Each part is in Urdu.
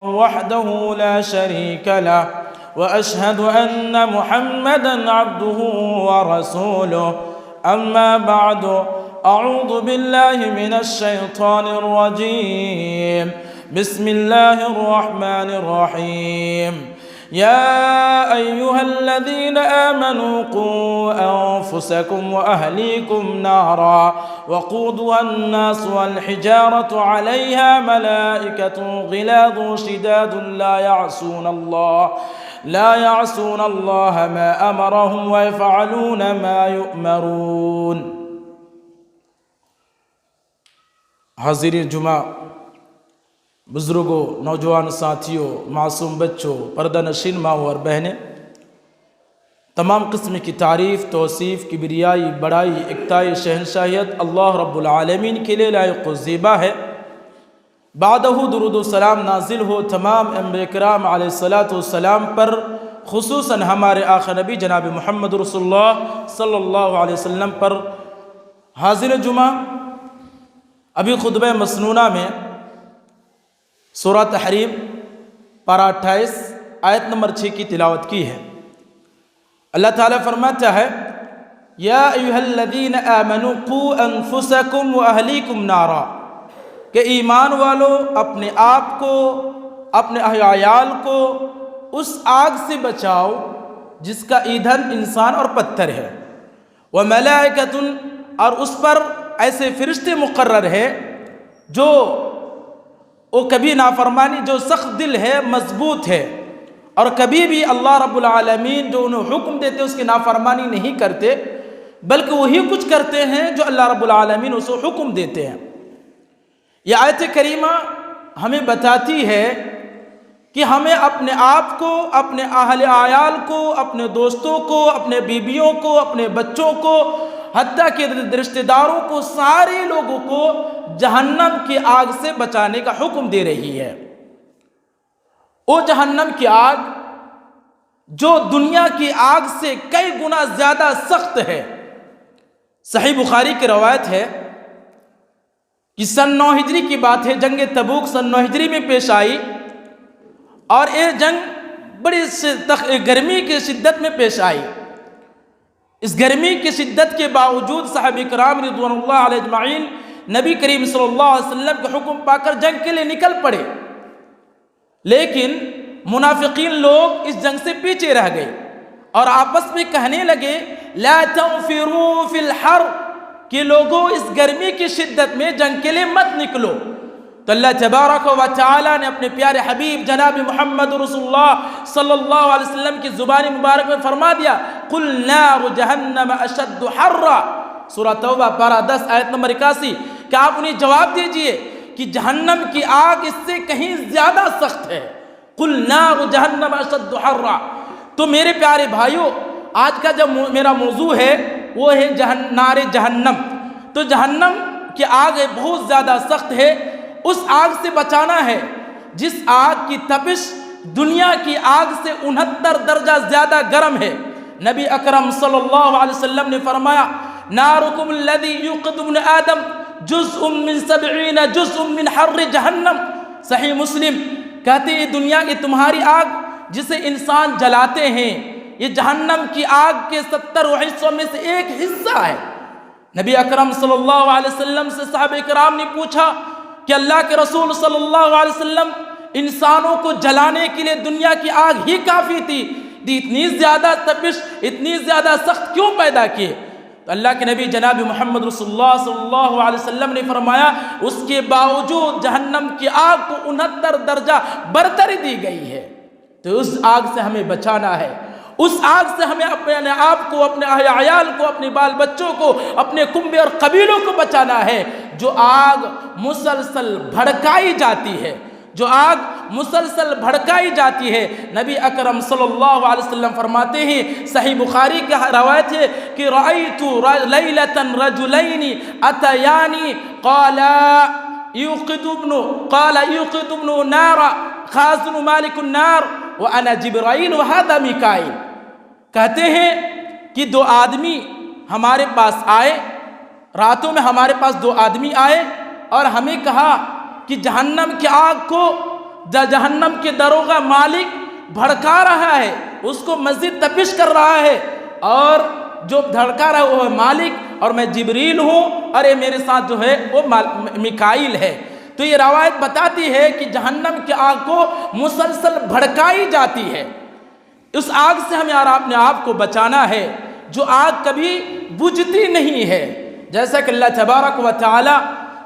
وحده لا شريك له وأشهد أن محمدًا عبده ورسوله أما بعد أعوذ بالله من الشيطان الرجيم بسم الله الرحمن الرحيم يا أيها الذين آمنوا قوا أنفسكم وأهليكم نارا وقودها الناس والحجارة عليها ملائكة غلاظ شداد لا يعصون الله ما أمرهم ويفعلون ما يؤمرون. حاضرین جمعہ، بزرگوں، نوجوان ساتھیوں، معصوم بچوں، پردہ نشین ماں اور بہنیں، تمام قسم کی تعریف، توصیف، کبریائی، بڑائی، اکتائی، شہنشاہیت اللہ رب العالمین کے لیے لائق و زیبا ہے۔ بعدہ درود و سلام نازل ہو تمام انبیاء کرام علیہ السلام پر، خصوصاً ہمارے آخر نبی جناب محمد رسول اللہ صلی اللہ علیہ وسلم پر۔ حاضر جمعہ، ابھی خطبہ مسنونہ میں سورہ تحریم پارہ 28 آیت نمبر 6 کی تلاوت کی ہے۔ اللہ تعالیٰ فرماتا ہے یا ایھا الذین آمنوا قوا انفسکم واہلیکم نارا، کہ ایمان والو اپنے آپ کو، اپنے عیال کو اس آگ سے بچاؤ جس کا ایندھن انسان اور پتھر ہے، وملائکۃ، اور اس پر ایسے فرشتے مقرر ہے جو وہ کبھی نافرمانی، جو سخت دل ہے، مضبوط ہے، اور کبھی بھی اللہ رب العالمین جو انہیں حکم دیتے اس کی نافرمانی نہیں کرتے، بلکہ وہی کچھ کرتے ہیں جو اللہ رب العالمین اسے حکم دیتے ہیں۔ یہ آیت کریمہ ہمیں بتاتی ہے کہ ہمیں اپنے آپ کو، اپنے اہل عیال کو، اپنے دوستوں کو، اپنے بیویوں کو، اپنے بچوں کو، حتیٰ کہ رشتہ داروں کو، سارے لوگوں کو جہنم کی آگ سے بچانے کا حکم دے رہی ہے۔ وہ جہنم کی آگ جو دنیا کی آگ سے کئی گنا زیادہ سخت ہے۔ صحیح بخاری کی روایت ہے کہ سن 9 ہجری کی بات ہے، جنگ تبوک سن 9 ہجری میں پیش آئی، اور یہ جنگ بڑی گرمی کی شدت میں پیش آئی۔ اس گرمی کی شدت کے باوجود صحابہ کرام رضوان اللہ علیہ اجمعین نبی کریم صلی اللہ علیہ وسلم کے حکم پا کر جنگ کے لیے نکل پڑے، لیکن منافقین لوگ اس جنگ سے پیچھے رہ گئے اور آپس میں کہنے لگے لا تنفروا فی الحر، کہ لوگوں اس گرمی کی شدت میں جنگ کے لیے مت نکلو۔ تو اللہ تبارک و تعالی نے اپنے پیارے حبیب جناب محمد رسول اللہ صلی اللہ علیہ وسلم کی زبان مبارک میں فرما دیا قل نار جہنم اشد حرا، سورہ توبہ پارہ 10 آیت نمبر 81، کہ آپ انہیں جواب دیجئے کہ جہنم کی آگ اس سے کہیں زیادہ سخت ہے۔ قل نار جہنم اشد حرا۔ تو میرے پیارے بھائیوں، آج کا جو میرا موضوع ہے وہ ہے نار جہنم۔ تو جہنم کی آگ بہت زیادہ سخت ہے، اس آگ سے بچانا ہے جس آگ کی تپش دنیا کی آگ سے 69 درجہ زیادہ گرم ہے۔ نبی اکرم صلی اللہ علیہ وسلم نے فرمایا نارکم الذی یوقد ابن آدم جزء من 70 جزء من حر جہنم، صحیح مسلم۔ کہتے ہیں دنیا کی تمہاری آگ جسے انسان جلاتے ہیں، یہ جہنم کی آگ کے 70 حصوں میں سے ایک حصہ ہے۔ نبی اکرم صلی اللہ علیہ وسلم سے صحابہ کرام نے پوچھا کہ اللہ کے رسول صلی اللہ علیہ وسلم، انسانوں کو جلانے کے لیے دنیا کی آگ ہی کافی تھی، اتنی زیادہ تپش، اتنی زیادہ سخت کیوں پیدا کیے؟ تو اللہ کے نبی جناب محمد رسول اللہ صلی اللہ علیہ وسلم نے فرمایا اس کے باوجود جہنم کی آگ کو 69 درجہ برتری دی گئی ہے۔ تو اس آگ سے ہمیں بچانا ہے، اس آگ سے ہمیں اپنے آپ کو، اپنے عیال کو، اپنے بال بچوں کو، اپنے کنبے اور قبیلوں کو بچانا ہے۔ جو آگ مسلسل بھڑکائی جاتی ہے، جو آگ مسلسل بھڑکائی جاتی ہے، نبی اکرم صلی اللہ علیہ وسلم فرماتے ہیں، صحیح بخاری کی روایت ہے کہ رأیت لیلۃ رجلین اتیانی قال یوقد ابن نار خازن مالک النار وانا جبرائیل وهذا میکائیل۔ کہتے ہیں کہ 2 آدمی ہمارے پاس آئے، راتوں میں ہمارے پاس 2 آدمی آئے اور ہمیں کہا کہ جہنم کی آگ کو جہنم کے دروغہ مالک بھڑکا رہا ہے، اس کو مزید تپش کر رہا ہے، اور جو بھڑکا رہا ہے وہ ہے مالک، اور میں جبریل ہوں، اور یہ میرے ساتھ جو ہے وہ میکائیل ہے۔ تو یہ روایت بتاتی ہے کہ جہنم کی آگ کو مسلسل بھڑکائی جاتی ہے۔ اس آگ سے ہمیں اور اپنے آپ کو بچانا ہے، جو آگ کبھی بجھتی نہیں ہے۔ جیسا کہ اللہ تبارک و تعالی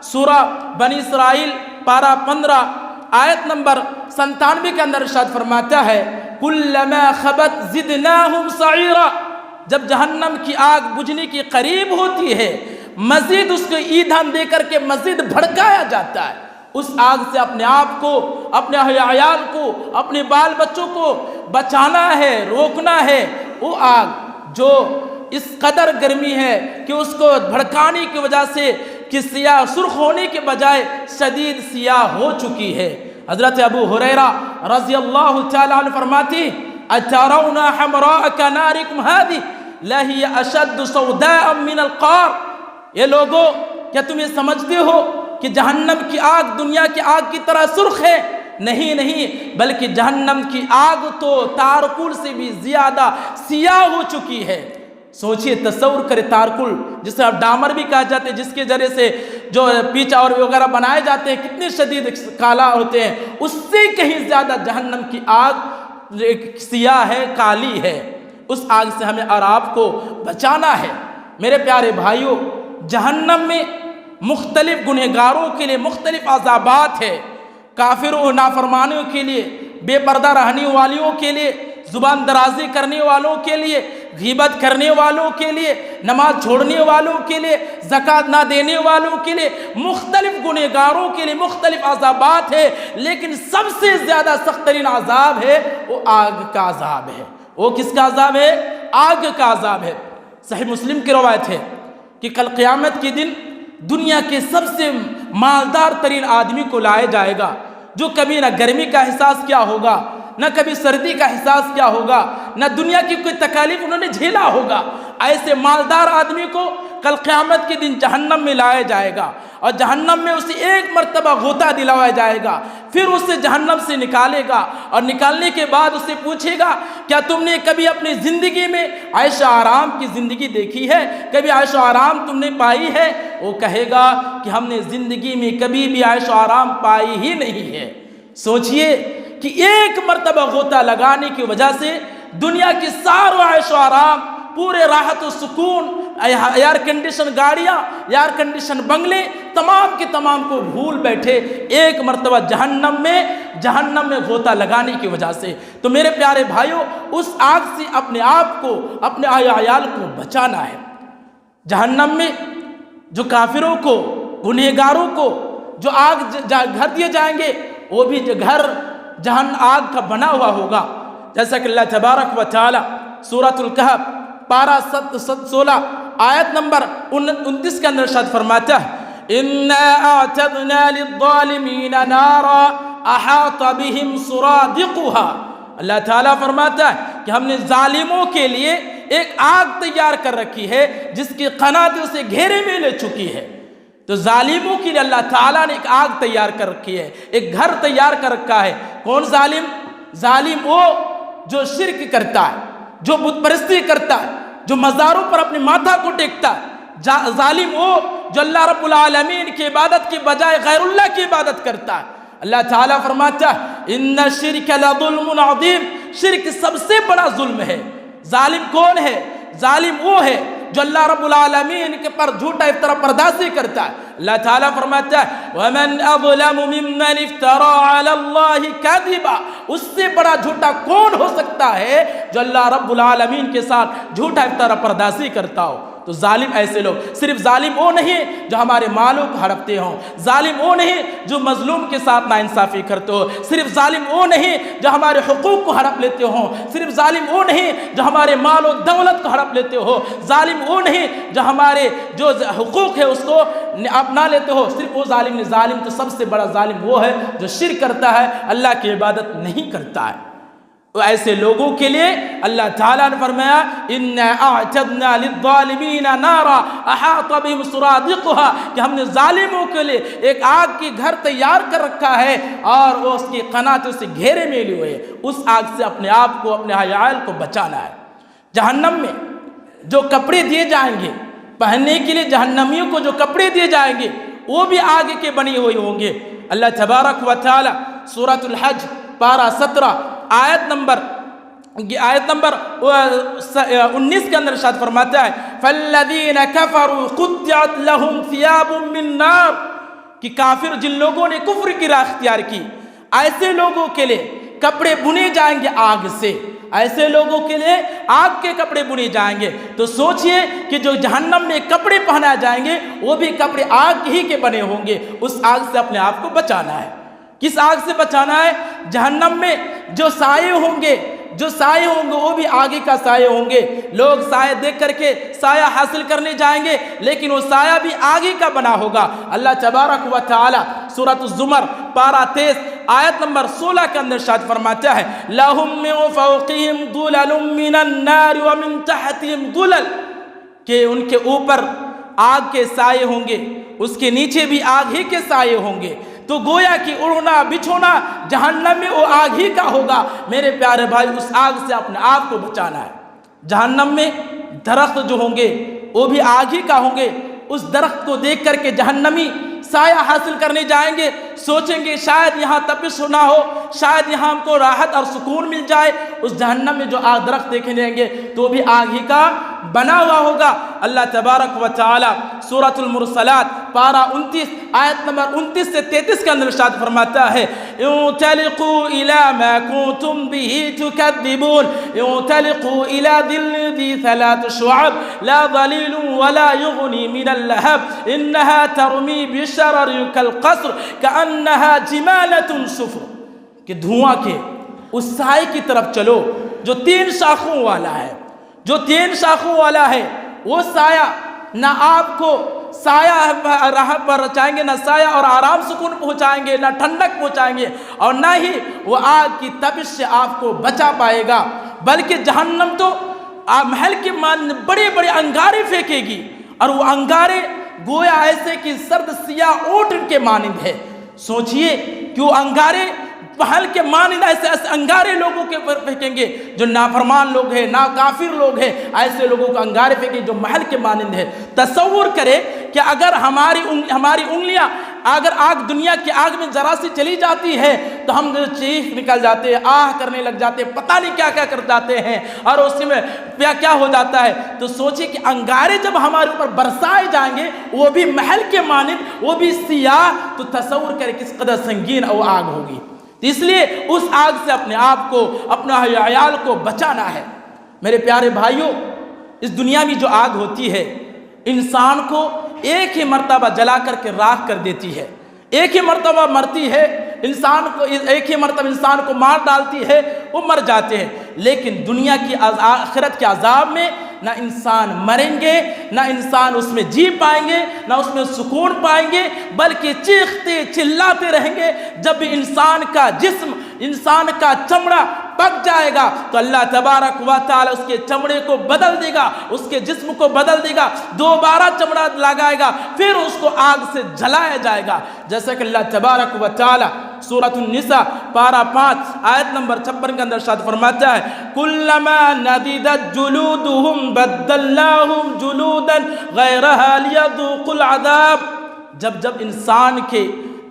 سورہ بنی اسرائیل پارہ 15 آیت نمبر 97 کے اندر ارشاد فرماتا ہے، کلما خبت زدناہم سعیرا، جب جہنم کی آگ بجھنے کی قریب ہوتی ہے مزید اس کو ایندھن دے کر کے مزید بھڑکایا جاتا ہے۔ اس آگ سے اپنے آپ کو، اپنے عیال کو، اپنے بال بچوں کو بچانا ہے، روکنا ہے۔ وہ آگ جو اس قدر گرمی ہے کہ اس کو بھڑکانے کی وجہ سے کہ سیاہ سرخ ہونے کے بجائے شدید سیاہ ہو چکی ہے۔ حضرت ابو ہریرہ رضی اللہ تعالیٰ عنہ فرماتی، اترون حمراء کنارکم هذه لہی اشد سوداء من القار، یہ لوگوں کیا تم یہ سمجھتے ہو کہ جہنم کی آگ دنیا کی آگ کی طرح سرخ ہے؟ نہیں نہیں، بلکہ جہنم کی آگ تو تارکل سے بھی زیادہ سیاہ ہو چکی ہے۔ سوچئے، تصور کرے، تارکل جسے آپ ڈامر بھی کہا جاتے ہیں، جس کے ذریعے سے جو پیچ اور وغیرہ بنائے جاتے ہیں، کتنے شدید کالا ہوتے ہیں، اس سے کہیں زیادہ جہنم کی آگ سیاہ ہے، کالی ہے۔ اس آگ سے ہمیں اور آپ کو بچانا ہے۔ میرے پیارے بھائیوں، جہنم میں مختلف گنہگاروں کے لیے مختلف عذابات ہے، کافروں و نافرمانیوں کے لیے، بے پردہ رہنے والیوں کے لیے، زبان درازی کرنے والوں کے لیے، غیبت کرنے والوں کے لیے، نماز چھوڑنے والوں کے لیے، زکوٰۃ نہ دینے والوں کے لیے، مختلف گنہگاروں کے لیے مختلف عذابات ہے، لیکن سب سے زیادہ سخت ترین عذاب ہے وہ آگ کا عذاب ہے۔ وہ کس کا عذاب ہے؟ آگ کا عذاب ہے۔ صحیح مسلم کی روایت ہے کہ کل قیامت کے دن دنیا کے سب سے مالدار ترین آدمی کو لایا جائے گا، جو کبھی نہ گرمی کا احساس کیا ہوگا، نہ کبھی سردی کا احساس کیا ہوگا، نہ دنیا کی کوئی تکالیف انہوں نے جھیلا ہوگا۔ ایسے مالدار آدمی کو کل قیامت کے دن جہنم میں لایا جائے گا، اور جہنم میں اسے ایک مرتبہ غوطہ دلوایا جائے گا، پھر اسے جہنم سے نکالے گا، اور نکالنے کے بعد اسے پوچھے گا، کیا تم نے کبھی اپنی زندگی میں عیش و آرام کی زندگی دیکھی ہے؟ کبھی عیش و آرام تم نے پائی ہے؟ وہ کہے گا کہ ہم نے زندگی میں کبھی بھی عیش و آرام پائی ہی نہیں ہے۔ سوچئے کہ ایک مرتبہ غوطہ لگانے کی وجہ سے دنیا کی سارا عیش و آرام، پورے راحت و سکون، ایئر کنڈیشن گاڑیاں، ایئر کنڈیشن بنگلے، تمام کے تمام کو بھول بیٹھے ایک مرتبہ جہنم میں غوطہ لگانے کی وجہ سے۔ تو میرے پیارے بھائیوں، اس آگ سے اپنے آپ کو، اپنے عیال کو بچانا ہے۔ جہنم میں جو کافروں کو، گنہگاروں کو جو آگ گھر دیے جائیں گے، وہ بھی جو گھر آگ کا بنا ہوا ہوگا، جیسا کہ اللہ تبارک و تعالی سورۃ الکہف پارہ 16 آیت نمبر 29 کے اندر ارشاد فرماتا ہے، اِنَّا أَعْتَدْنَا لِلظَّالِمِينَ نَارًا أَحَاطَ بِهِمْ سُرَادِقُهَا۔ اللہ تعالیٰ فرماتا ہے کہ ہم نے ظالموں کے لیے ایک آگ تیار کر رکھی ہے جس کی قناتیں اسے گھیرے میں لے چکی ہے۔ تو ظالموں کے لیے اللہ تعالیٰ نے ایک آگ تیار کر رکھی ہے، ایک گھر تیار کر رکھا ہے۔ کون ظالم؟ ظالم وہ جو شرک کرتا ہے، جو بت پرستی کرتا ہے، جو مزاروں پر اپنے ماتھا کو ٹیکتا ہے۔ ظالم وہ جو اللہ رب العالمین کی عبادت کے بجائے غیر اللہ کی عبادت کرتا ہے۔ اللہ تعالیٰ فرماتا ہے، ان الشرک لظلم عظیم، شرک سب سے بڑا ظلم ہے۔ ظالم کون ہے؟ ظالم وہ ہے جو اللہ رب العالمین کے پر جھوٹا افطرا پردازی کرتا ہے۔ اللہ تعالیٰ فرماتا ہے، وَمَنْ أَظْلَمُ مِمَّنِ افْتَرَى عَلَى اللَّهِ كَذِبًا، اس سے بڑا جھوٹا کون ہو سکتا ہے جو اللہ رب العالمین کے ساتھ جھوٹا افطرا پردازی کرتا ہو۔ تو ظالم ایسے لوگ، صرف ظالم وہ نہیں جو ہمارے مالوں کو ہڑپتے ہوں، ظالم وہ نہیں جو مظلوم کے ساتھ ناانصافی کرتے ہو، صرف ظالم وہ نہیں جو ہمارے حقوق کو ہڑپ لیتے ہوں، صرف ظالم وہ نہیں جو ہمارے مال و دولت کو ہڑپ لیتے ہو، ظالم وہ نہیں جو ہمارے جو حقوق ہے اس کو اپنا لیتے ہو، صرف وہ ظالم نہیں۔ ظالم تو سب سے بڑا ظالم وہ ہے جو شرک کرتا ہے، اللہ کی عبادت نہیں کرتا ہے۔ ایسے لوگوں کے لیے اللہ تعالیٰ نے فرمایا اِنَّا أَعْتَدْنَا لِلظَّالِمِينَ نَارًا أَحَاطَ بِهِمْ سُرَادِقُهَا، کہ ہم نے ظالموں کے لیے ایک آگ کی گھر تیار کر رکھا ہے اور وہ اس کی قناتوں سے گھیرے میں لیے ہوئے، اس آگ سے اپنے آپ کو، اپنے عیال کو بچانا ہے۔ جہنم میں جو کپڑے دیے جائیں گے پہننے کے لیے، جہنمیوں کو جو کپڑے دیے جائیں گے وہ بھی آگ کے بنے ہوئے ہوں گے۔ اللہ تبارک و تعالی سورۃ الحج پارہ 17 آیت نمبر 19 کے اندر ارشاد فرماتا ہے فَالَّذِينَ كَفَرُوا قُطِّعَتْ لَهُمْ ثِيَابٌ مِّن نَّارٍ، کہ کافر جن لوگوں نے کفر کی راہ اختیار کی، ایسے لوگوں کے لیے کپڑے بنے جائیں گے آگ سے، ایسے لوگوں کے لیے آگ کے کپڑے بنے جائیں گے۔ تو سوچئے کہ جو جہنم میں کپڑے پہنا جائیں گے وہ بھی کپڑے آگ ہی کے بنے ہوں گے، اس آگ سے اپنے آپ کو بچانا ہے۔ کس آگ سے بچانا ہے؟ جہنم میں جو سائے ہوں گے وہ بھی آگے کا سائے ہوں گے، لوگ سائے دیکھ کر کے سایہ حاصل کرنے جائیں گے لیکن وہ سایہ بھی آگے کا بنا ہوگا۔ اللہ تبارک و تعالی سورۃ الزمر پارہ 23 آیت نمبر 16 کے اندر ارشاد فرماتا ہے لَهُم مِّن فَوْقِهِمْ ظُلَلٌ مِّنَ النَّارِ وَمِن تَحْتِهِمْ ظُلَلٌ، کہ ان کے اوپر آگ کے سائے ہوں گے، اس کے نیچے بھی آگ ہی کے سائے ہوں گے۔ تو گویا کہ اڑنا بچھونا جہنم میں وہ آگ ہی کا ہوگا۔ میرے پیارے بھائی، اس آگ سے اپنے آپ کو بچانا ہے۔ جہنم میں درخت جو ہوں گے وہ بھی آگ ہی کا ہوں گے، اس درخت کو دیکھ کر کے جہنمی سایہ حاصل کرنے جائیں گے، سوچیں گے شاید یہاں تپش نہ ہو، شاید یہاں ہم کو راحت اور سکون مل جائے۔ اس جہنم میں جو آگ درخت دیکھنے جائیں گے تو بھی آگ ہی کا بنا ہوا ہوگا۔ اللہ تبارک و تعالی سورۃ المرسلات پارہ 29 آیت نمبر 29 سے 33 کے اندر ارشاد فرماتا ہے انطلقوا إلى ما كنتم به تكذبون انطلقوا إلى ظل ذي 3 شعب لا ظليل ولا يغني من اللهب إنها ترمي بشرر كالقصر كأنها جمالة صفر، کہ دھواں کے اس سائے کی طرف چلو جو 3 شاخوں والا ہے، جو 3 شاخوں والا ہے۔ وہ سایہ نہ آپ کو سایہ راہ پر چاہیں گے، نہ سایہ اور آرام سکون پہنچائیں گے، نہ ٹھنڈک پہنچائیں گے، اور نہ ہی وہ آگ کی تپش سے آپ کو بچا پائے گا، بلکہ جہنم تو محل کے بڑے بڑے انگارے پھینکے گی، اور وہ انگارے گویا ایسے کہ سرد سیاہ اونٹ کے مانند ہے۔ سوچئے کہ وہ انگارے محل کے مانند ایسے انگارے لوگوں کے پر پھینکیں گے جو نافرمان لوگ ہیں، ناکافر لوگ ہیں، ایسے لوگوں کو انگارے پھینکیں جو محل کے مانند ہے۔ تصور کرے کہ اگر ہماری انگلیاں اگر آگ دنیا کی آگ میں ذرا سی چلی جاتی ہے تو ہم چیخ نکل جاتے ہیں، آہ کرنے لگ جاتے ہیں، پتہ نہیں کیا کیا کر جاتے ہیں، اور اس میں کیا ہو جاتا ہے۔ تو سوچئے کہ انگارے جب ہمارے اوپر برسائے جائیں گے وہ بھی محل کے مانند، وہ بھی سیاہ، تو تصور کرے کس قدر سنگین وہ آگ ہوگی۔ اس لیے اس آگ سے اپنے آپ کو، اپنا عیال کو بچانا ہے۔ میرے پیارے بھائیوں، اس دنیا میں جو آگ ہوتی ہے انسان کو ایک ہی مرتبہ جلا کر کے راکھ کر دیتی ہے، ایک ہی مرتبہ مرتی ہے انسان کو، ایک ہی مرتبہ انسان کو مار ڈالتی ہے، وہ مر جاتے ہیں۔ لیکن دنیا کی آخرت کے عذاب میں نہ انسان مریں گے، نہ انسان اس میں جی پائیں گے، نہ اس میں سکون پائیں گے، بلکہ چیختے چلاتے رہیں گے۔ جب بھی انسان کا جسم، انسان کا چمڑا پک جائے گا تو اللہ تبارک و تعالی اس کے چمڑے کو بدل دے گا، اس کے جسم کو بدل دے گا، دوبارہ چمڑا لگائے گا، پھر اس کو آگ سے جلایا جائے گا۔ جیسا کہ اللہ تبارک و تعالی سورۃ النساء پارہ 5 آیت نمبر 56 کے اندر ارشاد فرماتا ہے کلما نضجت جلودهم بدلناهم جلودا غیرها لیذوقوا العذاب، جب انسان کے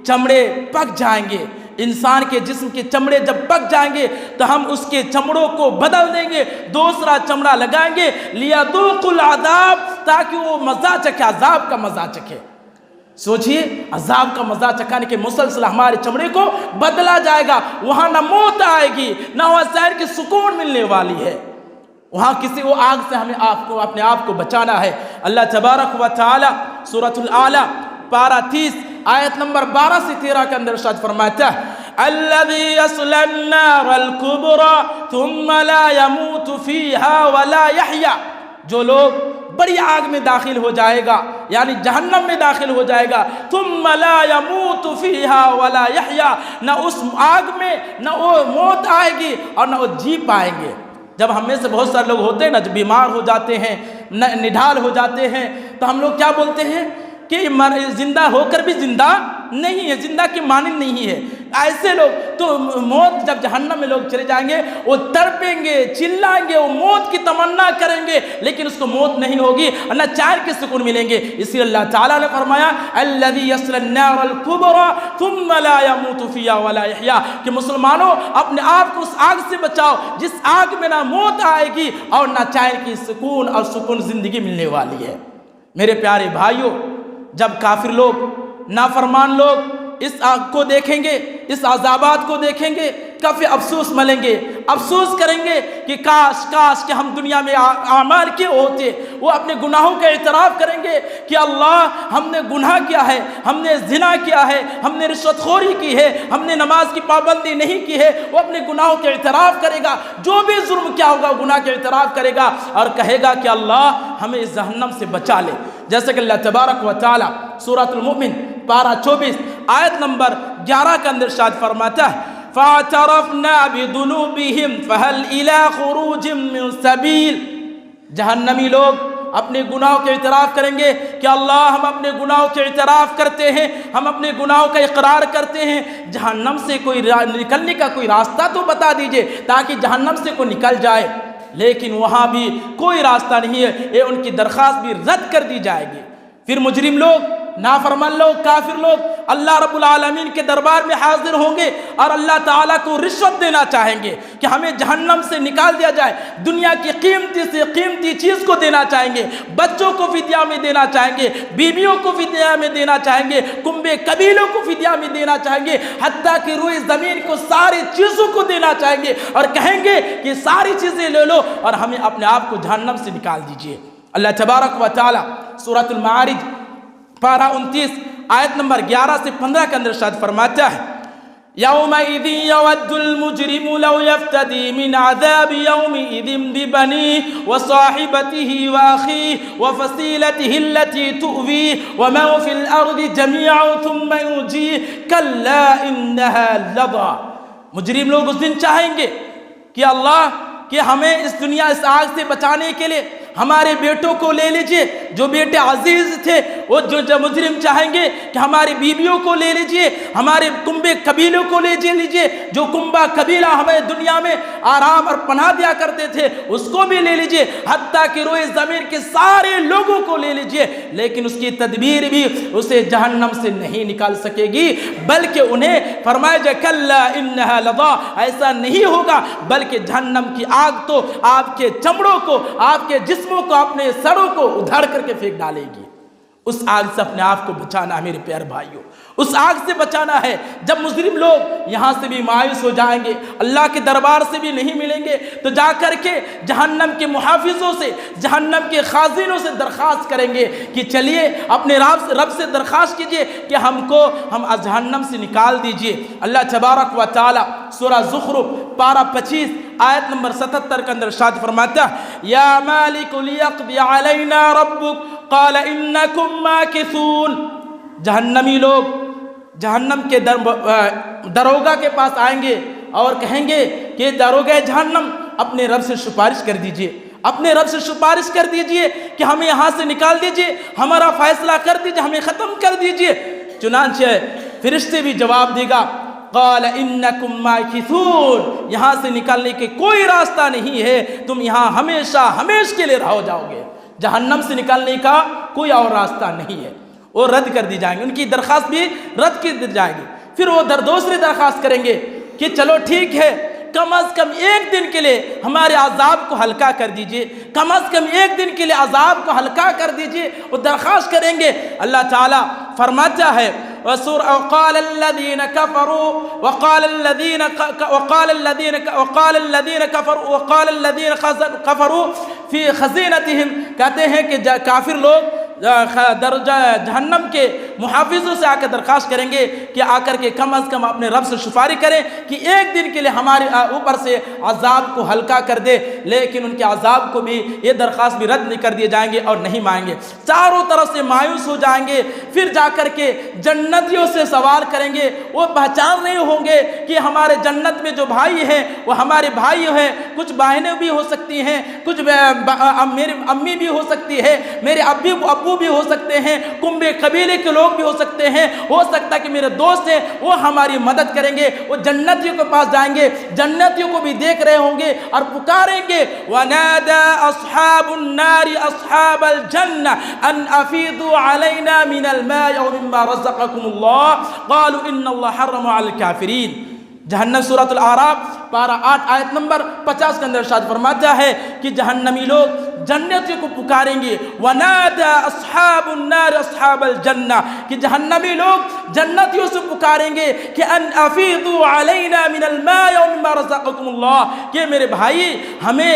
چمڑے پک جائیں گے، انسان کے جسم کے چمڑے جب پک جائیں گے تو ہم اس کے چمڑوں کو بدل دیں گے، دوسرا چمڑا لگائیں گے، لیذوقوا العذاب، تاکہ وہ مزہ چکھے، عذاب کا مزہ چکھے۔ سوچئے عذاب کا مزہ چکھانے کے مسلسل ہمارے چمڑے کو بدلا جائے گا، وہاں نہ موت آئے گی، نہ وہاں ظاہر کی سکون ملنے والی ہے، وہاں کسی وہ آگ سے ہمیں اپنے آپ کو بچانا ہے۔ اللہ تبارک و تعالی سورۃ الاعلیٰ پارہ 30 آیت نمبر 12 سے 13 کے اندر ارشاد فرماتا ہے الذی یصلی النار الکبریٰ ثم لا يموت فیہا ولا یحییٰ، جو لوگ بڑی آگ میں داخل ہو جائے گا، یعنی جہنم میں داخل ہو جائے گا۔ ثم لا يموت فيها ولا يحيا، نہ اس آگ میں نہ وہ موت آئے گی اور نہ وہ جی پائیں گے۔ جب ہم میں سے بہت سارے لوگ ہوتے ہیں نا، جو بیمار ہو جاتے ہیں، نڈھال ہو جاتے ہیں، تو ہم لوگ کیا بولتے ہیں کہ زندہ ہو کر بھی زندہ نہیں ہے، زندہ کی مانند نہیں ہے۔ ایسے لوگ تو موت، جب جہنم میں لوگ چلے جائیں گے، وہ تڑپیں گے، چلائیں گے، وہ موت کی تمنا کریں گے، لیکن اس کو موت نہیں ہوگی اور نہ چین کے سکون ملیں گے۔ اسی لیے اللہ تعالیٰ نے فرمایا الذی یصلی النار الکبری ثم لا يموت فیہا ولا یحیا، کہ مسلمانوں اپنے آپ کو اس آگ سے بچاؤ جس آگ میں نہ موت آئے گی اور نہ چین کی سکون اور سکون زندگی ملنے والی ہے۔ میرے پیارے بھائیوں، جب کافر لوگ، نافرمان لوگ اس آگ کو دیکھیں گے، اس عذابات کو دیکھیں گے، کافی افسوس ملیں گے، افسوس کریں گے کہ کاش کہ ہم دنیا میں اعمال کیے ہوتے۔ وہ اپنے گناہوں کا اعتراف کریں گے کہ اللہ ہم نے گناہ کیا ہے، ہم نے زنا کیا ہے، ہم نے رشوت خوری کی ہے، ہم نے نماز کی پابندی نہیں کی ہے۔ وہ اپنے گناہوں کا اعتراف کرے گا، جو بھی ظلم کیا ہوگا گناہ کا اعتراف کرے گا اور کہے گا کہ اللہ ہمیں اس جہنم سے بچا لے۔ جیسے کہ اللہ تبارک و تعالی سورۃ المؤمن پارہ 24 آیت نمبر 11 کے اندر ارشاد فرماتا ہے فَاعْتَرَفْنَا بِذُنُوبِهِمْ فَهَلْ إِلَىٰ خُرُوجٍ مِّن سَبِيلٍ، جہنمی لوگ اپنے گناہوں کے اعتراف کریں گے کہ اللہ ہم اپنے گناہوں کے اعتراف کرتے ہیں، ہم اپنے گناہوں کا اقرار کرتے ہیں، جہنم سے کوئی نکلنے کا کوئی راستہ تو بتا دیجئے تاکہ جہنم سے کوئی نکل جائے۔ لیکن وہاں بھی کوئی راستہ نہیں ہے، یہ ان کی درخواست بھی رد کر دی جائے گی۔ پھر مجرم لوگ، نافرمان لوگ، کافر لوگ اللہ رب العالمین کے دربار میں حاضر ہوں گے اور اللہ تعالیٰ کو رشوت دینا چاہیں گے کہ ہمیں جہنم سے نکال دیا جائے، دنیا کی قیمتی سے قیمتی چیز کو دینا چاہیں گے، بچوں کو فدیہ میں دینا چاہیں گے، بیویوں کو فدیہ میں دینا چاہیں گے، کنبے قبیلوں کو فدیہ میں دینا چاہیں گے، حتیٰ کہ روئے زمین کو ساری چیزوں کو دینا چاہیں گے اور کہیں گے کہ ساری چیزیں لے لو اور ہمیں اپنے آپ کو جہنم سے نکال دیجئے۔ اللہ تبارک و تعالی سورۃ المعارج پارہ 29 آیت نمبر 11 سے 15 کے اندر ارشاد فرماتا ہے یومئذ یود المجرم لو یفتدی من عذاب یومئذ ببنیہ وصاحبتہ واخیہ وفصیلتہ التي تؤویہ ومن فی الارض جمیعا ثم ینجیہ کلا انها لظی۔ مجرم لوگ اس دن چاہیں گے کہ اللہ کہ ہمیں اس دنیا اس آگ سے بچانے کے لیے ہمارے بیٹوں کو لے لیجئے، جو بیٹے عزیز تھے وہ جو مجرم چاہیں گے کہ ہماری بیویوں کو لے لیجئے، ہمارے کنبے قبیلوں کو لے لیجئے، جو کنبہ قبیلہ ہمیں دنیا میں آرام اور پناہ دیا کرتے تھے اس کو بھی لے لیجئے، حتیٰ کہ روئے زمین کے سارے لوگوں کو لے لیجئے، لیکن اس کی تدبیر بھی اسے جہنم سے نہیں نکال سکے گی، بلکہ انہیں فرمایا جائے کلا انہا لظی، ایسا نہیں ہوگا، بلکہ جہنم کی آگ تو آپ کے چمڑوں کو، آپ کے جسموں کو، اپنے سروں کو ادھڑ کر کے پھینک ڈالے گی۔ اس آگ سے اپنے آپ کو بچانا ہے میرے پیارے بھائیوں، اس آگ سے بچانا ہے۔ جب مجرم لوگ یہاں سے بھی مایوس ہو جائیں گے، اللہ کے دربار سے بھی نہیں ملیں گے، تو جا کر کے جہنم کے محافظوں سے، جہنم کے خازنوں سے درخواست کریں گے کہ چلیے اپنے رب سے درخواست کیجئے کہ ہم جہنم سے نکال دیجئے۔ اللہ تبارک و تعالی سورہ زخرف پارہ 25 آیت نمبر 77 کے اندر ارشاد فرماتا ہے یا مالک لیقضی علینا ربک قال انکم ماکثون۔ جہنمی لوگ جہنم کے دروگا کے پاس آئیں گے اور کہیں گے کہ دروگا جہنم اپنے رب سے سفارش کر دیجئے، اپنے رب سے سفارش کر دیجئے کہ ہمیں یہاں سے نکال دیجئے، ہمارا فیصلہ کر دیجئے، ہمیں ختم کر دیجئے۔ چنانچہ فرشتے بھی جواب دے گا قال انکم ماکثون، یہاں سے نکالنے کے کوئی راستہ نہیں ہے، تم یہاں ہمیشہ کے لیے رہ جاؤ گے، جہنم سے نکالنے کا کوئی اور راستہ نہیں ہے۔ وہ رد کر دی جائیں گے، ان کی درخواست بھی رد کر دی جائے گی۔ پھر وہ دوسری درخواست کریں گے کہ چلو ٹھیک ہے، کم از کم ایک دن کے لیے ہمارے عذاب کو ہلکا کر دیجئے، کم از کم ایک دن کے لیے عذاب کو ہلکا کر دیجئے، وہ درخواست کریں گے۔ اللہ تعالیٰ فرماتا ہے وقال الذين كفروا وقال الذين كفروا في خزينتهم، کہتے ہیں کہ کافر لوگ جہنم کے محافظوں سے آ کر درخواست کریں گے کہ آ کر کے کم از کم اپنے رب سے سفارش کریں کہ ایک دن کے لیے ہمارے اوپر سے عذاب کو ہلکا کر دے، لیکن ان کے عذاب کو بھی یہ درخواست بھی رد نہیں کر دیے جائیں گے اور نہیں مانیں گے، چاروں طرف سے مایوس ہو جائیں گے۔ پھر جا کر کے جنتیوں سے سوال کریں گے، وہ پہچان نہیں ہوں گے کہ ہمارے جنت میں جو بھائی ہیں وہ ہمارے بھائی ہیں، کچھ بہنیں بھی ہو سکتی ہیں، کچھ میری امی بھی ہو سکتی ہے، میرے ابو بھی ہو سکتے ہیں، کنبے قبیلے کے لوگ بھی ہو سکتے ہیں، ہو سکتا ہے کہ میرے دوست ہیں وہ ہماری مدد کریں گے۔ وہ جنتیوں کے پاس جائیں گے، جنتیوں کو بھی دیکھ رہے ہوں گے اور پکاریں گے، وَنَادَى أَصْحَابُ النَّارِ أَصْحَابَ الْجَنَّةِ أَنْ أَفِيضُوا عَلَيْنَا مِنَ الْمَاءِ وَمِمَّا رَزَقَكُمُ اللَّهُ قَالُوا إِنَّ اللَّهَ حَرَّمَ عَلَى الْكَافِرِينَ۔ جہنم سورۃ الأعراف پارہ 8 آیت نمبر 50 کے اندر ارشاد فرماتا ہے کہ جہنمی لوگ جنتیوں کو پکاریں گے، وَنَادَى أَصْحَابُ النَّارِ أَصْحَابَ الْجَنَّةِ کہ جہنمی لوگ جنتیوں سے پکاریں گے کہ أَنْ أَفِيضُوا عَلَيْنَا مِنَ الْمَاءِ وَمِمَّا رَزَقَكُمُ اللَّهُ کہ میرے بھائی ہمیں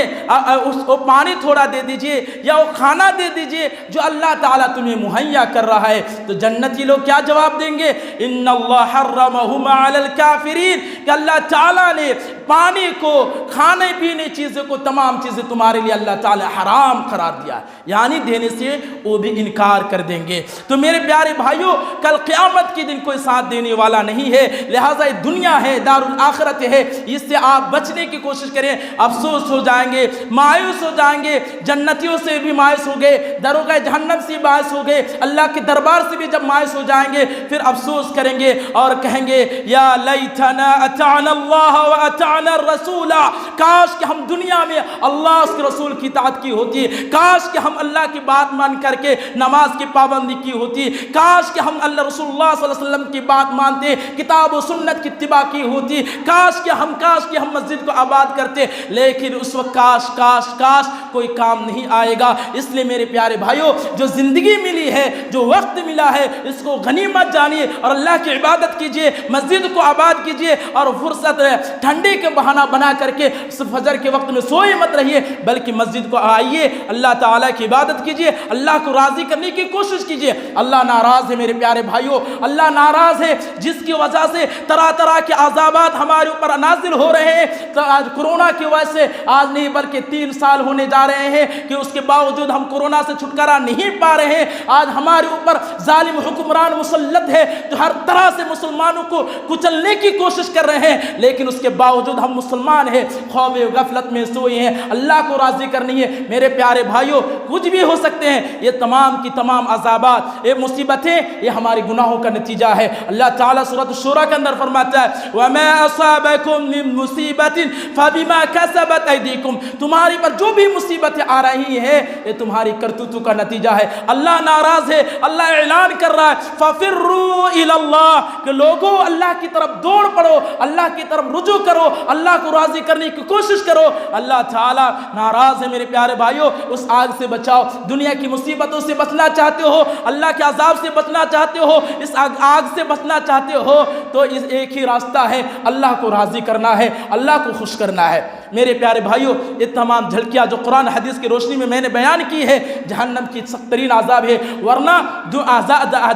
وہ پانی تھوڑا دے دیجئے یا وہ کھانا دے دیجئے جو اللہ تعالیٰ تمہیں مہیا کر رہا ہے۔ تو جنتی لوگ کیا جواب دیں گے؟ إِنَّ اللَّهَ حَرَّمَهُمَا عَلَى الْكَافِرِينَ کہ اللہ تعالیٰ نے پانی کو، کھانے پینے چیزیں کو، تمام چیزیں تمہارے لیے اللہ تعالیٰ حرام قرار دیا، یعنی دینے سے وہ بھی انکار کر دیں گے۔ تو میرے پیارے بھائیوں، کل قیامت کے دن کوئی ساتھ دینے والا نہیں ہے، لہٰذا یہ دنیا ہے، دار الآخرت ہے، اس سے آپ بچنے کی کوشش کریں۔ افسوس ہو جائیں گے، مایوس ہو جائیں گے، جنتیوں سے بھی مایوس ہو گئے، دروغہ جہنم سے مایوس ہو گئے، اللہ کے دربار سے بھی جب مایوس ہو جائیں گے پھر افسوس کریں گے اور کہیں گے یا لیتنا اطعنا اللہ واطعنا الرسول، کاش کہ ہم دنیا میں اللہ اس کے رسول کی اطاعت کی ہوتی، کاش کہ ہم اللہ کی بات مان کر کے نماز کی پابندی کی ہوتی، کاش کہ ہم اللہ رسول اللہ صلی اللہ علیہ وسلم کی بات مانتے، کتاب و سنت کی اتباع کی ہوتی، کاش کہ ہم مسجد کو آباد کرتے، لیکن اس وقت کاش کوئی کام نہیں آئے گا۔ اس لیے میرے پیارے بھائیوں، جو زندگی ملی ہے، جو وقت ملا ہے، اس کو غنیمت جانیے اور اللہ کی عبادت کیجیے، مسجد کو آباد کیجیے، اور فرصت ٹھنڈی کے بہانہ بنا کر کے فجر کے وقت میں سوئے مت رہیے، بلکہ مسجد کو آئیے، اللہ تعالیٰ کی عبادت کیجیے، اللہ کو راضی کرنے کی کوشش کیجیے۔ اللہ ناراض ہے میرے پیارے بھائیوں، اللہ ناراض ہے جس کی وجہ سے طرح کے عذابات ہمارے اوپر نازل ہو رہے ہیں۔ آج کورونا کی وجہ سے آج نہیں بلکہ 3 سال ہونے جا رہے ہیں کہ اس کے باوجود ہم کورونا سے چھٹکارا نہیں پا رہے ہیں۔ آج ہمارے اوپر ظالم حکمران مسلط ہے جو ہر طرح سے مسلمانوں کو کچلنے کی کوشش کر رہے ہیں، لیکن اس کے باوجود ہم مسلمان ہیں، خوف و غفلت میں سوئے ہیں، اللہ کو راضی کرنی ہے۔ میرے پیارے بھائیوں، کچھ بھی ہو سکتے ہیں، یہ تمام کی تمام عذابات، یہ مصیبتیں، یہ ہمارے گناہوں کا نتیجہ ہے۔ اللہ تعالیٰ سورۃ الشورى کے اندر فرماتا ہے وَمَا أَصَابَكُم مِّن مُّصِيبَةٍ فَبِمَا كَسَبَتْ أَيْدِيكُمْ تمہاری پر جو بھی مصیبتیں آ رہی ہیں یہ تمہاری کرتوتوں کا نتیجہ ہے۔ اللہ ناراض ہے، اللہ اعلان کر رہا ہے فَفِرُّوا إِلَى اللَّهِ کہ لوگوں اللہ کی طرف دوڑ پڑو، اللہ کی طرف رجوع کرو، اللہ کو راضی کرنے کی کوشش کرو۔ اللہ تعالیٰ ناراض ہے میرے پیارے بھائیوں، اس آگ سے بچاؤ۔ دنیا کی مصیبتوں سے بچنا چاہتے ہو، اللہ کے عذاب سے بچنا چاہتے ہو، اس آگ سے بچنا چاہتے ہو تو اس ایک ہی راستہ ہے، اللہ کو راضی کرنا ہے، اللہ کو خوش کرنا ہے۔ میرے پیارے بھائیوں، یہ تمام جھلکیاں جو قرآن حدیث کی روشنی میں نے بیان کی ہے، جہنم کی سخت ترین عذاب ہے، ورنہ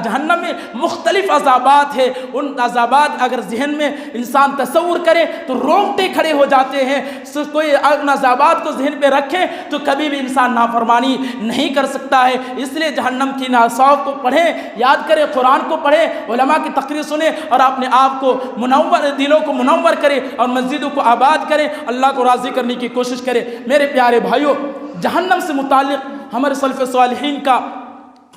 جہنم میں مختلف عذابات ہے۔ ان عذابات اگر ذہن میں انسان تصور کرے تو رونگٹے کھڑے ہو جاتے ہیں۔ کوئی ان عذابات کو ذہن پہ رکھے تو کبھی بھی انسان نافرمانی نہیں کر سکتا ہے۔ اس لیے جہنم کی ناصاف کو پڑھیں، یاد کریں، قرآن کو پڑھیں، علماء کی تقریر سنیں اور اپنے آپ کو دلوں کو منور کریں اور مسجدوں کو آباد کریں، اللہ کو راضی کرنے کی کوشش کریں۔ میرے پیارے بھائیوں، جہنم سے متعلق ہمارے سلف صالحین کا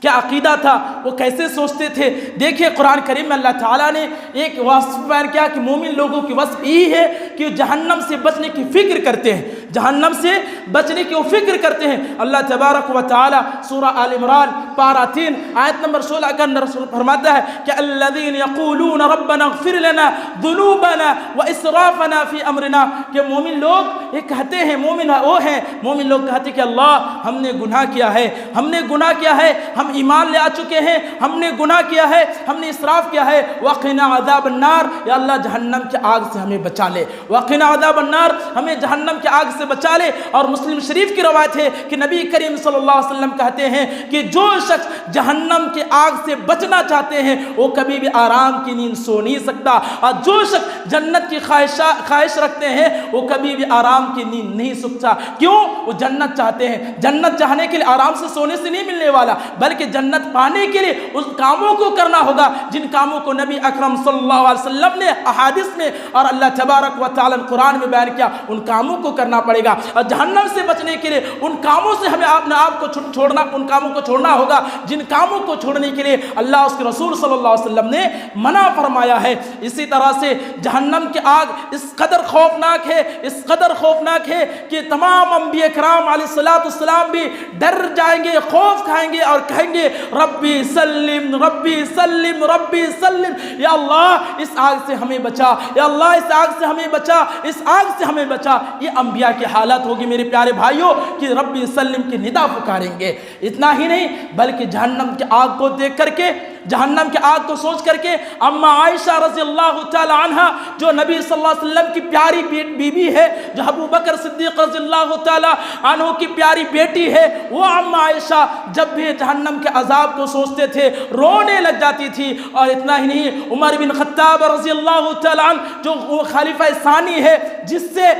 کیا عقیدہ تھا، وہ کیسے سوچتے تھے؟ دیکھیں قرآن کریم میں اللہ تعالیٰ نے ایک وصف بیان کیا کہ مومن لوگوں کی وصف یہی ہے کہ جہنم سے بچنے کی فکر کرتے ہیں، جہنم سے بچنے کی وہ فکر کرتے ہیں۔ اللہ تبارک و تعالیٰ سورہ آل عمران پارہ 3 آیت نمبر 16 کا اندر فرماتا ہے کہ الذین یقولون ربنا اغفر لنا ذنوبنا واسرافنا فی امرنا کہ مومن لوگ یہ کہتے ہیں، مومن لوگ کہتے ہیں کہ اللہ ہم نے گناہ کیا ہے، ہم ایمان لے آ چکے ہیں، ہم نے گناہ کیا ہے، ہم نے اسراف کیا ہے، وقنا عذاب النار یا اللہ جہنم کی آگ سے ہمیں بچا لے، وقنا عذاب النار ہمیں جہنم کی آگ سے سے بچا لے۔ اور مسلم شریف کی روایت ہے کہ نبی کریم صلی اللہ علیہ وسلم کہتے ہیں کہ جو شخص جہنم کی آگ سے بچنا چاہتے ہیں وہ کبھی بھی آرام کی نیند سو نہیں سکتا، اور جو شخص جنت کی خواہش رکھتے ہیں وہ کبھی بھی آرام کی نیند نہیں سکتا۔ کیوں؟ وہ جنت چاہتے ہیں۔ جنت چاہنے کے لیے آرام سے سونے سے نہیں ملنے والا، بلکہ جنت پانے کے لیے اس کاموں کو کرنا ہوگا جن کاموں کو نبی اکرم صلی اللہ علیہ وسلم نے احادیث میں اور اللہ تبارک و تعالی قرآن میں بیان کیا، ان کاموں کو کرنا پڑے گا۔ اور جہنم سے بچنے کے لیے ان کاموں سے ہمیں اپنے آپ کو چھوڑنا، ان کاموں کو چھوڑنا ہوگا جن کاموں کو چھوڑنے کے لیے اللہ اس کے رسول صلی اللہ علیہ وسلم نے منع فرمایا ہے۔ اسی طرح سے جہنم کی آگ اس قدر خوفناک ہے، اس قدر خوفناک ہے کہ تمام انبیاء کرام علیہ السلام بھی ڈر جائیں گے، خوف کھائیں گے اور کہیں گے ربی سلم ربی سلم ربی سلم، یا اللہ اس آگ سے ہمیں بچا، یا اللہ اس آگ سے ہمیں بچا، اس آگ سے ہمیں بچا۔ یہ انبیاء کی حالت ہوگی میرے پیارے بھائیوں کہ ربی سلم کی ندا پکاریں گے۔ اتنا ہی نہیں بلکہ جہنم کی آگ کو دیکھ کر کے، جہنم کی آگ کو سوچ کر کے اما عائشہ رضی اللہ تعالی عنہ جو نبی صلی اللہ علیہ وسلم کی پیاری بیوی ہے، جو ابو بکر صدیق رضی اللہ تعالی عنہ کی پیاری بیٹی ہے، وہ اما عائشہ جب بھی جہنم کے عذاب کو سوچتے تھے رونے لگ جاتی تھی۔ اور اتنا ہی نہیں عمر بن خطاب رضی اللہ تعالی عنہ جو خلیفہ ثانی ہے، جس سے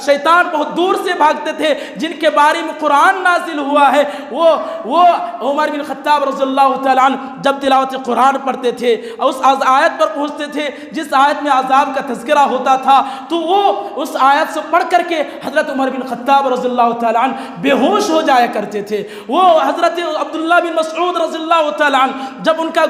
شیطان بہت دور سے بھاگتے تھے، جن کے بارے میں قرآن نازل ہوا ہے، وہ عمر بن خطاب رضی اللہ تعالی عنہ جب تلاوت قرآن پڑھتے تھے اور اس آیت پر پہنچتے تھے جس آیت میں عذاب کا تذکرہ ہوتا تھا، تو وہ اس آیت سے پڑھ کر کے حضرت عمر بن خطاب رضی اللہ تعالی عنہ بے ہوش ہو جایا کرتے تھے۔ وہ حضرت عبداللہ بن مسعود رضی اللہ تعالی عنہ جب ان کا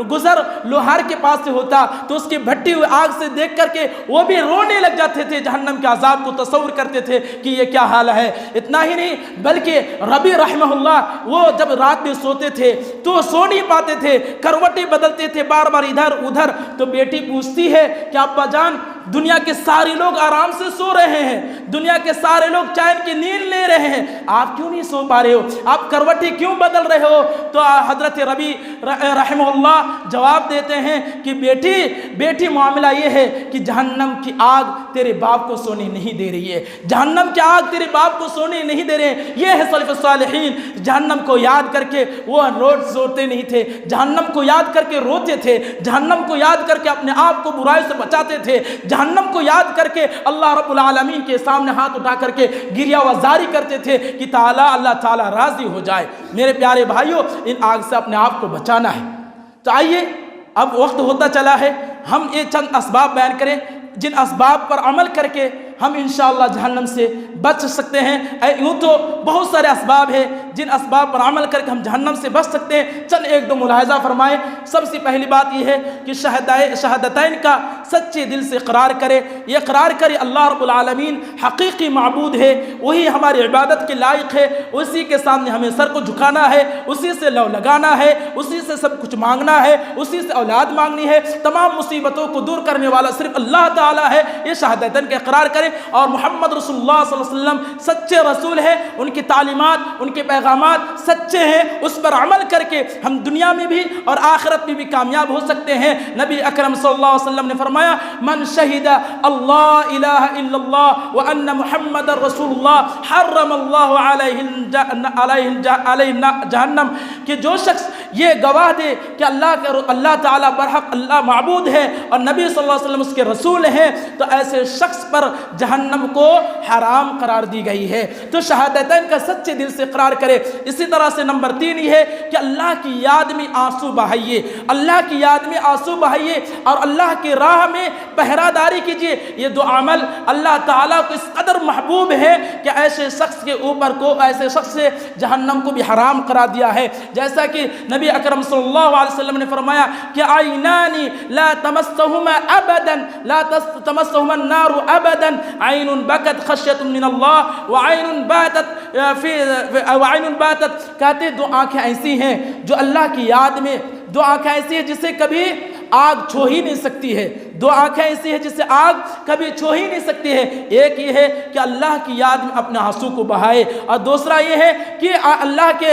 گزر لوہار کے پاس سے ہوتا تو اس کی بھٹی ہوئی آگ سے دیکھ کر کے وہ بھی رونے لگ جاتے تھے، جہنم کے عذاب کو تصور کرتے تھے کہ یہ کیا حال ہے۔ اتنا ہی نہیں بلکہ ربی رحمہ اللہ وہ جب رات میں سوتے تھے تو سو نہیں پاتے تھے، کروٹیں بدلتے تھے بار بار ادھر ادھر، تو بیٹی پوچھتی ہے کہ ابا جان دنیا کے سارے لوگ آرام سے سو رہے ہیں، دنیا کے سارے لوگ چین کی نیند لے رہے ہیں، آپ کیوں نہیں سو پا رہے ہو، آپ کروٹیں کیوں بدل رہے ہو؟ تو حضرت ربی رحمہ اللہ جواب دیتے ہیں کہ بیٹی معاملہ یہ ہے کہ جہنم کی آگ تیرے باپ کو سونے نہیں دے رہی ہے، جہنم کی آگ تیرے باپ کو سونے نہیں دے رہے۔ یہ ہے سلف الصالحین، جہنم کو یاد کر کے وہ روتے نہیں تھے، جہنم کو یاد کر کے روتے تھے، جہنم کو یاد کر کے اپنے آپ کو برائی سے بچاتے تھے، جہنم کو یاد کر کے اللہ رب العالمین کے سامنے ہاتھ اٹھا کر کے گریہ وزاری کرتے تھے کہ اللہ تعالیٰ راضی ہو جائے۔ میرے پیارے بھائیوں، ان آگ سے اپنے آپ کو بچانا ہے۔ تو آئیے اب وقت ہوتا چلا ہے، ہم یہ چند اسباب بیان کریں جن اسباب پر عمل کر کے ہم انشاءاللہ جہنم سے بچ سکتے ہیں۔ یوں تو بہت سارے اسباب ہیں جن اسباب پر عمل کر کے ہم جہنم سے بچ سکتے ہیں، چند ایک دو ملاحظہ فرمائیں۔ سب سے پہلی بات یہ ہے کہ شہادتین کا سچے دل سے اقرار کرے، یہ اقرار کرے اللہ رب العالمین حقیقی معبود ہے، وہی ہماری عبادت کے لائق ہے، اسی کے سامنے ہمیں سر کو جھکانا ہے، اسی سے لو لگانا ہے، اسی سے سب کچھ مانگنا ہے، اسی سے اولاد مانگنی ہے، تمام مصیبتوں کو دور کرنے والا صرف اللہ تعالیٰ ہے۔ یہ شہادتین کا اقرار کرے اور محمد رسول اللہ صلی اللہ علیہ وسلم سچے رسول ہیں، ان کی تعلیمات ان کے پیغامات سچے ہیں، اس پر عمل کر کے ہم دنیا میں بھی اور آخرت میں بھی کامیاب ہو سکتے ہیں۔ نبی اکرم صلی اللہ علیہ وسلم نے فرمایا من شہد اللہ الہ الا اللہ وان محمد رسول اللہ حرم اللہ علیہ جہنم، کہ جو شخص یہ گواہ دے کہ اللہ تعالیٰ برحق اللہ معبود ہے اور نبی صلی اللہ علیہ وسلم اس کے رسول ہیں، تو ایسے شخص پر جہنم کو حرام قرار دی گئی ہے۔ تو شہادتین کا سچے دل سے اقرار کرے۔ اسی طرح سے نمبر 3 یہ ہے کہ اللہ کی یاد میں آنسو بہائیے، اللہ کی یاد میں آنسو بہائیے اور اللہ کی راہ میں پہرہ داری کیجیے۔ یہ دو عمل اللہ تعالیٰ کو اس قدر محبوب ہے کہ ایسے شخص کے اوپر کو، ایسے شخص سے جہنم کو بھی حرام قرار دیا ہے۔ جیسا کہ نبی اکرم صلی اللہ علیہ وسلم نے فرمایا کہ عینانی لا تمسہما ابدا لا تمسہما النار ابدا، عین بکت خشیۃ من اللہ وعین باتت، کہتے دو آنکھیں ایسی ہیں جو اللہ کی یاد میں، دو آنکھیں ایسی ہیں جسے کبھی آگ چھو ہی نہیں سکتی ہے، دو آنکھیں ایسی ہیں جسے آگ کبھی چھو ہی نہیں سکتی ہے۔ ایک یہ ہے کہ اللہ کی یاد میں اپنے آنسو کو بہائے، اور دوسرا یہ ہے کہ اللہ کے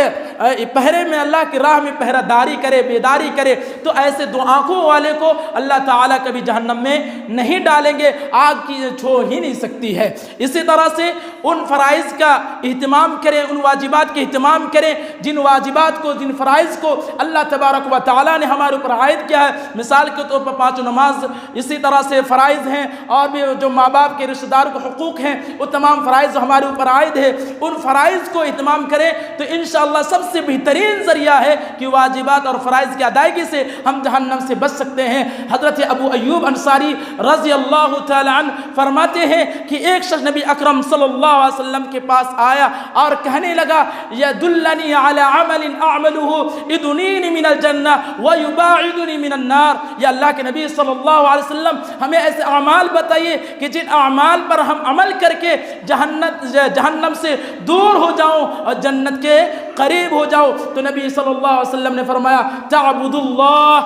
پہرے میں اللہ کی راہ میں پہرہ داری کرے، بیداری کرے، تو ایسے دو آنکھوں والے کو اللہ تعالیٰ کبھی جہنم میں نہیں ڈالیں گے، آگ کی چھو ہی نہیں سکتی ہے۔ اسی طرح سے ان فرائض کا اہتمام کریں، ان واجبات کے اہتمام کریں جن واجبات کو، جن فرائض کو اللہ تبارک و تعالیٰ نے ہمارے اوپر عائد کیا ہے۔ مثال کے طور پر 5 نماز اسی طرح سے فرائض ہیں، اور بھی جو ماں باپ کے رشتہ دار کو حقوق ہیں وہ تمام فرائض ہمارے اوپر عائد ہے، ان فرائض کو اہتمام کریں تو انشاءاللہ سب سے بہترین ذریعہ ہے کہ واجبات اور فرائض کی ادائیگی سے ہم جہنم سے بچ سکتے ہیں۔ حضرت ابو ایوب انصاری رضی اللہ تعالی عنہ فرماتے ہیں کہ ایک شخص نبی اکرم صلی اللہ علیہ وسلم کے پاس آیا اور کہنے لگا یدلنی علی عمل اعملہ ادنینی من الجنہ ویباعدنی من النار، یا اللہ کے نبی صلی اللہ علیہ وسلم ہمیں ایسے اعمال بتائیے کہ جن اعمال پر ہم عمل کر کے جہنم سے دور ہو جاؤں اور جنت کے قریب ہو جاؤ۔ تو نبی صلی اللہ علیہ وسلم نے فرمایا تعبد اللہ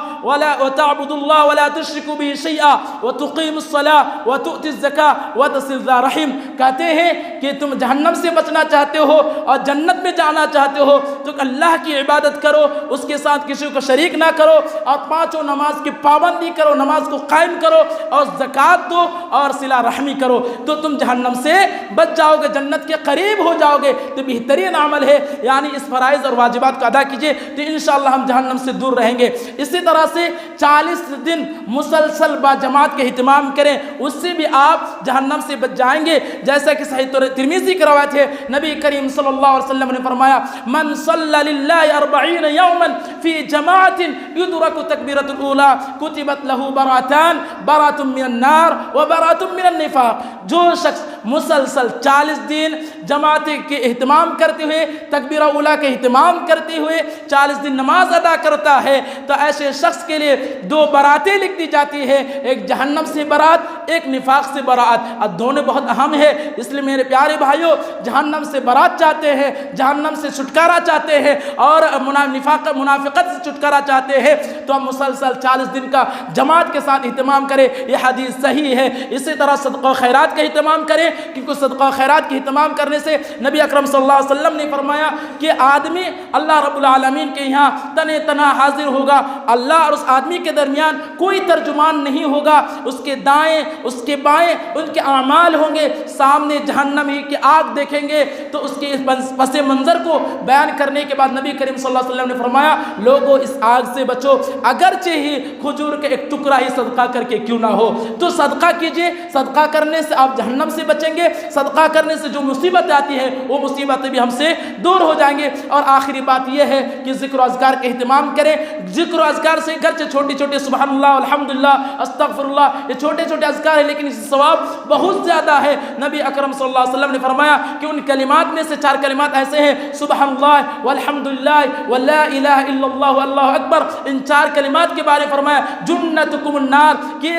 ولا تشرک به شیئا وتقیم الصلاة وتؤتی الزکاة وتصل ذا رحم، کہتے ہیں کہ تم جہنم سے بچنا چاہتے ہو اور جنت میں جانا چاہتے ہو تو اللہ کی عبادت کرو، اس کے ساتھ کسی کو شریک نہ کرو، اور 5 نماز کی پابندی کرو، نماز کو قائم کرو، اور زکوٰۃ دو اور صلہ رحمی کرو، تو تم جہنم سے بچ جاؤ گے، جنت کے قریب ہو جاؤ گے۔ تو بہترین عمل ہے، یعنی اس فرائض اور واجبات کو ادا کیجئے تو انشاءاللہ ہم جہنم سے دور رہیں گے۔ اسی طرح سے 40 دن مسلسل با جماعت کے اہتمام کریں، اس سے بھی آپ جہنم سے بچ جائیں گے۔ جیسا کہ صحیح ترمذی کی روایت ہے، نبی کریم صلی اللہ علیہ وسلم نے فرمایا من صلی للہ 40 یوما فی جماعت یدرک تکبیرۃ الاولی کتبت له براتان، برات من النار و برات من النفاق، جو شخص مسلسل 40 دن جماعت کے اہتمام کرتے ہوئے، تکبیرہ اولیٰ کے اہتمام کرتے ہوئے 40 دن نماز ادا کرتا ہے تو ایسے شخص کے لیے 2 براتیں لکھ دی جاتی ہے، ایک جہنم سے برات، ایک نفاق سے برات۔ اب دونوں بہت اہم ہے، اس لیے میرے پیارے بھائیوں جہنم سے برات چاہتے ہیں، جہنم سے چھٹکارا چاہتے ہیں اور منافقت سے چھٹکارا چاہتے ہیں تو ہم مسلسل 40 دن کا جماعت کے ساتھ اہتمام کریں، یہ حدیث صحیح ہے۔ اسی طرح صدقہ و خیرات کا اہتمام کریں، کیونکہ صدقہ و خیرات کے اہتمام کرنے سے نبی اکرم صلی اللہ علیہ وسلم نے فرمایا کہ آدمی اللہ رب العالمین کے یہاں تنہ تنہا حاضر ہوگا، اللہ اور اس آدمی کے درمیان کوئی ترجمان نہیں ہوگا، اس کے دائیں اس کے بائیں ان کے اعمال ہوں گے، سامنے جہنم ہی کی آگ دیکھیں گے تو اس کے پس منظر کو بیان کرنے کے بعد نبی کریم صلی اللہ علیہ وسلم نے فرمایا لوگوں اس آگ سے بچو، اگرچہ ہی کھجور کے ایک ٹکڑا ہی صدقہ کر کے کیوں نہ ہو، تو صدقہ کیجئے، صدقہ کرنے سے آپ جہنم سے بچیں گے، صدقہ کرنے سے جو مصیبت آتی ہے وہ مصیبتیں بھی ہم سے دور ہو جائیں گے۔ اور آخری بات یہ ہے کہ ذکر و اذکار کے اہتمام کریں، ذکر و اذکار سے گرچہ چھوٹی چھوٹی سبحان اللہ الحمدللہ استغفر اللہ یہ چھوٹے چھوٹے اذکار ہیں لیکن اس ثواب بہت زیادہ ہے۔ نبی اکرم صلی اللہ علیہ وسلم نے فرمایا کہ ان کلمات میں سے 4 کلمات ایسے ہیں سبحان اللہ والحمدللہ ولا الہ الا اللہ واللہ اکبر، ان 4 کلمات کے بارے میں فرمایا جنتکم النار، کہ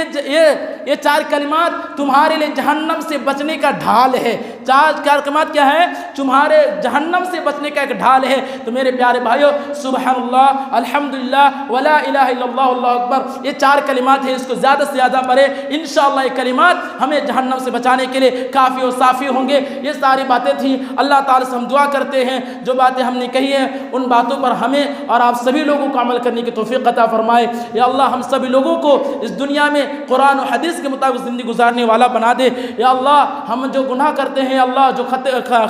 یہ 4 کلمات تمہارے لیے جہنم سے بچنے کا ڈھال ہے۔ 4 کلمات کیا ہے؟ تمہارے جہنم سے بچنے کا ایک ڈھال ہے۔ تو میرے پیارے بھائیو سبحان اللہ الحمدللہ ولا الہ الا اللہ واللہ اکبر یہ 4 کلمات ہیں، اس کو زیادہ سے زیادہ پڑھیں، انشاءاللہ یہ کلمات ہمیں جہنم سے بچانے کے لیے کافی و صافی ہوں گے۔ یہ ساری باتیں تھیں، اللہ تعالیٰ سے ہم دعا کرتے ہیں جو باتیں ہم نے کہی ہیں ان باتوں پر ہمیں اور آپ سبھی لوگوں کو عمل کرنے کی توفیق عطا فرمائے۔ یا اللہ ہم سبھی لوگوں کو اس دنیا میں قرآن و حدیث کے مطابق زندگی گزارنے والا بنا دے۔ یا اللہ ہم جو گناہ کرتے ہیں، اللہ جو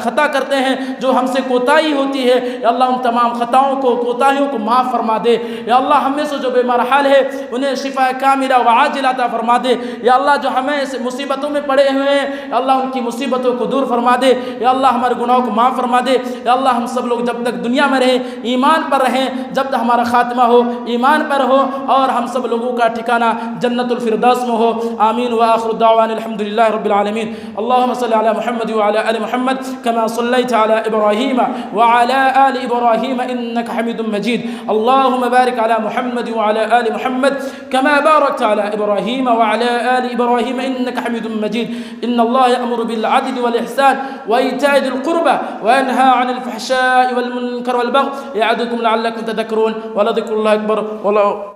خطا کرتے ہیں، جو ہم سے کوتاہی ہوتی ہے، یا اللہ ان تمام خطاؤں کو کوتاہیوں کو معاف فرما دے۔ یا اللہ ہم میں سے جو بیمار حال ہے انہیں شفا کاملہ و عاجلہ عطا فرما دے۔ یا اللہ جو ہمیں اس مصیبتوں میں پڑے ہوئے ہیں، یا اللہ ان کی مصیبتوں کو دور فرما دے۔ یا اللہ ہمارے گناہوں کو معاف فرما دے۔ یا اللہ ہم سب لوگ جب تک دنیا میں رہیں ایمان پر رہیں، جب تک ہمارا خاتمہ ہو ایمان پر ہو، اور ہم سب لوگوں کا ٹھکانہ جنت الفردوس میں ہو۔ آمین وآخر دعوانا الحمدللہ رب العالمین۔ اللہم صلی علی محمد وعلی آل محمد كما صليت على إبراهيم وعلى آل إبراهيم إنك حميد مجيد. اللهم بارك على محمد وعلى آل محمد كما باركت على إبراهيم وعلى آل إبراهيم إنك حميد مجيد. إن الله يأمر بالعدل والإحسان وإيتاء ذي القربى وينهى عن الفحشاء والمنكر والبغي يعظكم لعلكم تذكرون ولذكر الله أكبر.